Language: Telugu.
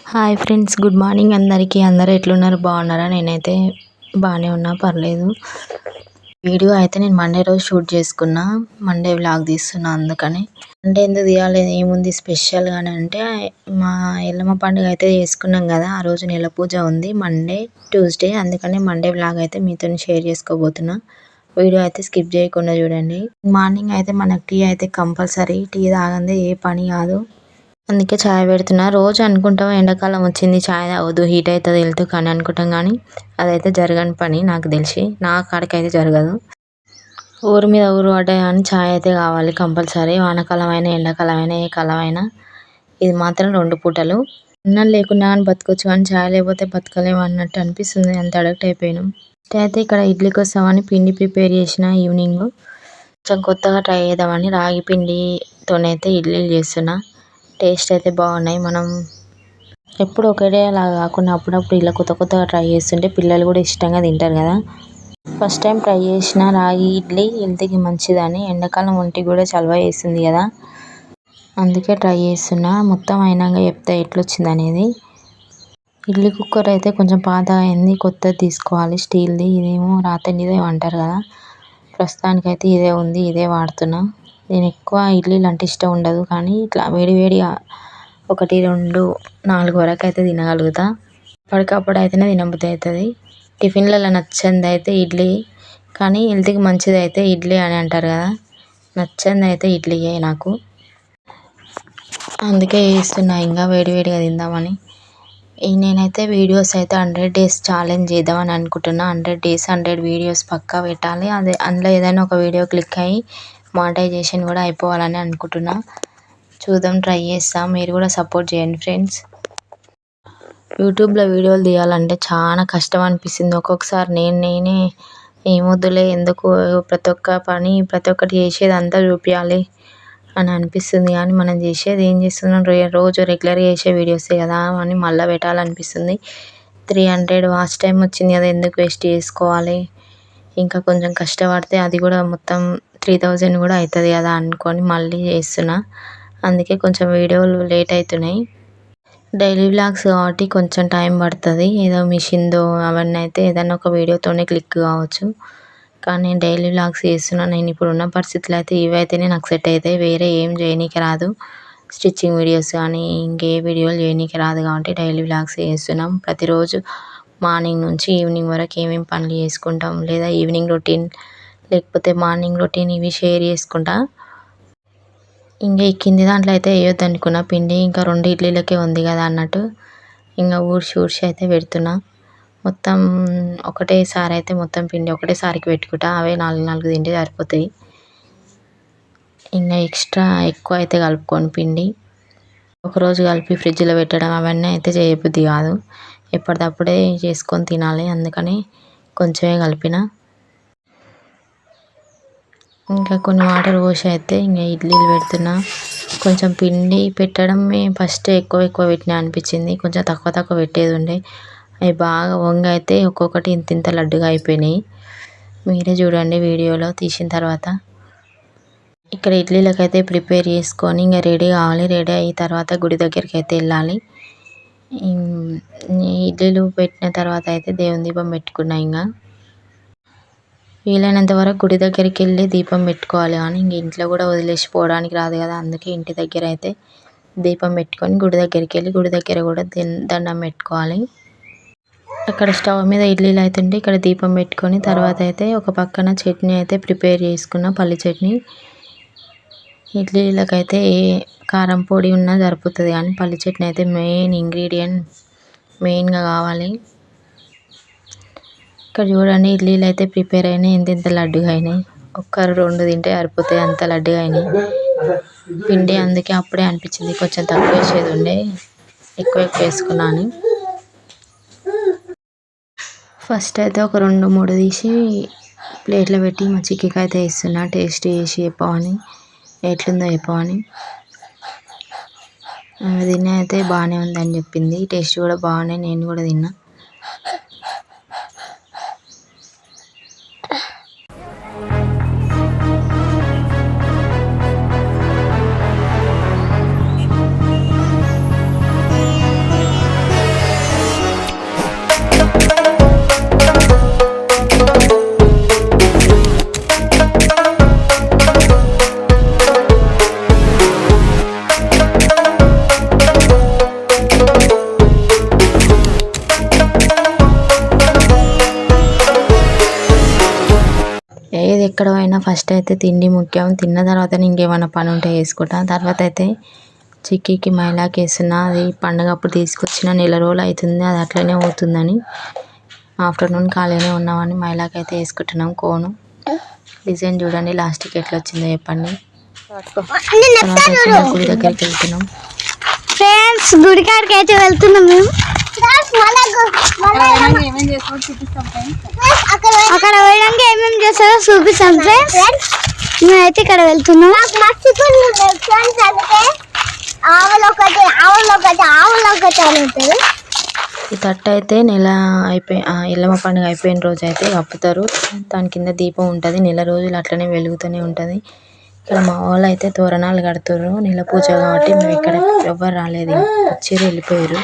హాయ్ ఫ్రెండ్స్, గుడ్ మార్నింగ్ అందరికీ. అందరూ ఎట్లున్నారు? బాగున్నారా? నేనైతే బాగానే ఉన్నా, పర్లేదు. వీడియో అయితే నేను మండే రోజు షూట్ చేసుకున్నా, మండే వ్లాగ్ తీస్తున్నా. అందుకని మండే ఎందుకు తీయాలి, ఏముంది స్పెషల్గా అంటే, మా ఎల్లమ్మ పండుగ అయితే చేసుకున్నాం కదా, ఆ రోజు నెల పూజ ఉంది మండే ట్యూస్డే. అందుకని మండే వ్లాగ్ అయితే మీతో షేర్ చేసుకోబోతున్నా. వీడియో అయితే స్కిప్ చేయకుండా చూడండి. మార్నింగ్ అయితే మనకు టీ అయితే కంపల్సరీ, టీ తాగందే ఏ పని కాదు. అందుకే ఛాయ్ పెడుతున్నా. రోజు అనుకుంటాం ఎండాకాలం వచ్చింది ఛాయ్ తాగొద్దు, హీట్ అవుతుంది హెల్త్ కానీ అనుకుంటాం, కానీ అదైతే జరగని పని. నాకు తెలిసి నా కాడికైతే జరగదు. ఊరు మీద ఊరు పడ్డాయి కానీ ఛాయ్ అయితే కావాలి కంపల్సరీ. వానాకాలం అయినా ఎండాకాలం అయినా ఏ కాలం అయినా ఇది మాత్రం 2 పూటలు. అన్నం లేకున్నా కానీ బతకొచ్చు, కానీ ఛాయ్ లేకపోతే బతకలేము అన్నట్టు అనిపిస్తుంది. అంత అడక్ట్ అయిపోయినాం. అయితే ఇక్కడ ఇడ్లీ కోసమని పిండి ప్రిపేర్ చేసిన ఈవినింగ్. కొంచెం కొత్తగా ట్రై చేద్దామని రాగి పిండితోనైతే ఇడ్లీలు చేస్తున్నా. టేస్ట్ అయితే బాగున్నాయి. మనం ఎప్పుడు ఒకటే అలా కాకుండా అప్పుడప్పుడు ఇలా కొత్త కొత్తగా ట్రై చేస్తుంటే పిల్లలు కూడా ఇష్టంగా తింటారు కదా. ఫస్ట్ టైం ట్రై చేసిన రాగి ఇడ్లీ హెల్త్కి మంచిదని. ఎండాకాలం ఒంటికి కూడా చలవ చేస్తుంది కదా, అందుకే ట్రై చేస్తున్నా. మొత్తం అయినాక చెప్తా ఎట్లొచ్చింది అనేది. ఇడ్లీ కుక్కర్ అయితే కొంచెం పాత అయింది, కొత్తది తీసుకోవాలి స్టీల్ది. ఇదేమో రాతండిదే అంటారు కదా, ప్రస్తుతానికైతే ఇదే ఉంది, ఇదే వాడుతున్నా. నేను ఎక్కువ ఇడ్లీలు అంటే ఇష్టం ఉండదు, కానీ ఇట్లా వేడివేడిగా 1, 2, 4 వరకు అయితే తినగలుగుతా. అప్పటికప్పుడు అయితేనే తినబుద్ధి అవుతుంది. టిఫిన్లలో నచ్చంది అయితే ఇడ్లీ, కానీ హెల్త్కి మంచిది అయితే ఇడ్లీ అని అంటారు కదా, నచ్చంది అయితే ఇడ్లీయే నాకు. అందుకే చేస్తున్నా ఇంకా వేడివేడిగా తిందామని. నేనైతే వీడియోస్ అయితే 100 days ఛాలెంజ్ చేద్దామని అనుకుంటున్నా. 100 days 100 వీడియోస్ పక్కా పెట్టాలి. అదే అందులో ఏదైనా ఒక వీడియో క్లిక్ అయ్యి మానిటైజేషన్ కూడా అయిపోవాలని అనుకుంటున్నా. చూద్దాం, ట్రై చేస్తాం. మీరు కూడా సపోర్ట్ చేయండి ఫ్రెండ్స్. యూట్యూబ్లో వీడియోలు తీయాలంటే చాలా కష్టం అనిపిస్తుంది ఒక్కొక్కసారి. నేనే ఏమొద్దులే, ఎందుకు ప్రతి ఒక్క పని ప్రతి ఒక్కటి చేసేది అంతా చూపించాలి అని అనిపిస్తుంది, కానీ మనం చేసేది ఏం చేస్తున్నాం, రోజు రెగ్యులర్గా చేసే వీడియోసే కదా అని మళ్ళీ పెట్టాలనిపిస్తుంది. 300 వాచ్ టైం వచ్చింది కదా, ఎందుకు వేస్ట్ చేసుకోవాలి. ఇంకా కొంచెం కష్టపడితే అది కూడా మొత్తం 3000 కూడా అవుతుంది కదా అనుకొని మళ్ళీ చేస్తున్నా. అందుకే కొంచెం వీడియోలు లేట్ అవుతున్నాయి. డైలీ వ్లాగ్స్ కాబట్టి కొంచెం టైం పడుతుంది. ఏదో మిషన్దో అవన్నీ అయితే ఏదైనా ఒక వీడియోతోనే క్లిక్ కావచ్చు, కానీ నేను డైలీ వ్లాగ్స్ చేస్తున్నాను. నేను ఇప్పుడు ఉన్న పరిస్థితులు అయితే ఇవైతేనే నాకు సెట్ అవుతాయి. వేరే ఏం చేయనీకి రాదు, స్టిచ్చింగ్ వీడియోస్ కానీ ఇంకే వీడియోలు చేయనీకి రాదు, కాబట్టి డైలీ వ్లాగ్స్ చేస్తున్నాం. ప్రతిరోజు మార్నింగ్ నుంచి ఈవినింగ్ వరకు ఏమేమి పనులు చేసుకుంటాం, లేదా ఈవినింగ్ రొటీన్ లేకపోతే మార్నింగ్ రొటీన్, ఇవి షేర్ చేసుకుంటా. ఇంకా ఈ కింది దాంట్లో అయితే వేయొద్దు అనుకున్న పిండి, ఇంకా 2 ఇడ్లీలకే ఉంది కదా అన్నట్టు ఇంకా ఊడ్చి అయితే పెడుతున్నా. మొత్తం ఒకటేసారి అయితే మొత్తం పిండి ఒకటేసారికి పెట్టుకుంటా, అవే 4 తింటే సరిపోతాయి. ఇంకా ఎక్స్ట్రా ఎక్కువ అయితే కలుపుకొని పిండి ఒకరోజు కలిపి ఫ్రిడ్జ్లో పెట్టడం అవన్నీ అయితే చేయబుద్ధి కాదు, ఎప్పటికప్పుడే చేసుకొని తినాలి. అందుకని కొంచెమే కలిపిన. ఇంకా కొన్ని వాటర్ పోసి అయితే ఇంకా ఇడ్లీలు పెడుతున్నా. కొంచెం పిండి పెట్టడమే ఫస్ట్ ఎక్కువ పెట్టినా అనిపించింది, కొంచెం తక్కువ పెట్టేది ఉండే. అవి బాగా వంగ అయితే ఒక్కొక్కటి ఇంత లడ్డుగా అయిపోయినాయి. మీరే చూడండి వీడియోలో తీసిన తర్వాత. ఇక్కడ ఇడ్లీలకైతే ప్రిపేర్ చేసుకొని ఇంకా రెడీ కావాలి. రెడీ అయిన తర్వాత గుడి దగ్గరికి అయితే వెళ్ళాలి. ఇడ్లీలు పెట్టిన తర్వాత అయితే దేవుని దీపం పెట్టుకున్నా. ఇంకా వీలైనంత వరకు గుడి దగ్గరికి వెళ్ళి దీపం పెట్టుకోవాలి, కానీ ఇంక ఇంట్లో కూడా వదిలేసిపోవడానికి రాదు కదా, అందుకే ఇంటి దగ్గర అయితే దీపం పెట్టుకొని గుడి దగ్గరికి వెళ్ళి గుడి దగ్గర కూడా దండం పెట్టుకోవాలి. అక్కడ స్టవ్ మీద ఇడ్లీలు అవుతుంటే ఇక్కడ దీపం పెట్టుకొని తర్వాత అయితే ఒక పక్కన చట్నీ అయితే ప్రిపేర్ చేసుకున్న, పల్లి చట్నీ. ఇడ్లీలకైతే ఏ కారం పొడి ఉన్నా సరిపోతుంది, కానీ పల్లి చట్నీ అయితే మెయిన్ ఇంగ్రీడియంట్, మెయిన్గా కావాలి. ఇక్కడ చూడండి ఇడ్లీలు అయితే ప్రిపేర్ అయినాయి. ఎంత లడ్డుగా అయినాయి, 1, 2 తింటే సరిపోతాయి, అంత లడ్డుగా అయినాయి పిండి. అందుకే అప్పుడే అనిపించింది కొంచెం తక్కువ వేసేది ఉండే, ఎక్కువ వేసుకున్నాను. ఫస్ట్ అయితే ఒక 2, 3 తీసి ప్లేట్లో పెట్టి మా చిక్కీకి అయితే వేస్తున్నా, టేస్ట్ చేసి చెప్పమని, ఎట్లుందో చెప్పమని. తినే అయితే బాగానే ఉందని చెప్పింది, టేస్ట్ కూడా బాగున్నాయి, నేను కూడా తిన్నా. ఎక్కడ పోయినా ఫస్ట్ అయితే తిండి ముఖ్యం. తిన్న తర్వాత ఇంకేమైనా పని ఉంటే వేసుకుంటా. తర్వాత అయితే చిక్కీకి మైలాకి వేస్తున్నా. అది పండగ అప్పుడు తీసుకొచ్చిన నెల రోజులు అవుతుంది, అది అట్లనే పోతుందని ఆఫ్టర్నూన్ ఖాళీనే ఉన్నామని మైలాకి అయితే వేసుకుంటున్నాం. కోను డిజైన్ చూడండి లాస్ట్కి ఎట్లా వచ్చిందో చెప్పండి. గుడి దగ్గరికి వెళ్తున్నాం ఫ్రెండ్స్. గుడి కాడికి అయితే వెళ్తున్నాం మేము. అక్కడ పోయడానికి ఏమేమి చేస్తారో చూపిస్తాం ఫ్రెండ్స్. మేమైతే ఇక్కడ వెళ్తున్నాం. ఈ తట్టు అయితే నెల ఎల్లమ్మ పండుగ అయిపోయిన రోజు అయితే కప్పుతారు. దాని కింద దీపం ఉంటుంది, నెల రోజులు అట్లనే వెలుగుతూనే ఉంటుంది. ఇక్కడ మా వాళ్ళు అయితే తోరణాలు కడుతుర్రు, నెల పూజ కాబట్టి మేము ఇక్కడ ఎవ్వరు రాలేదు, వచ్చి వెళ్ళిపోయారు.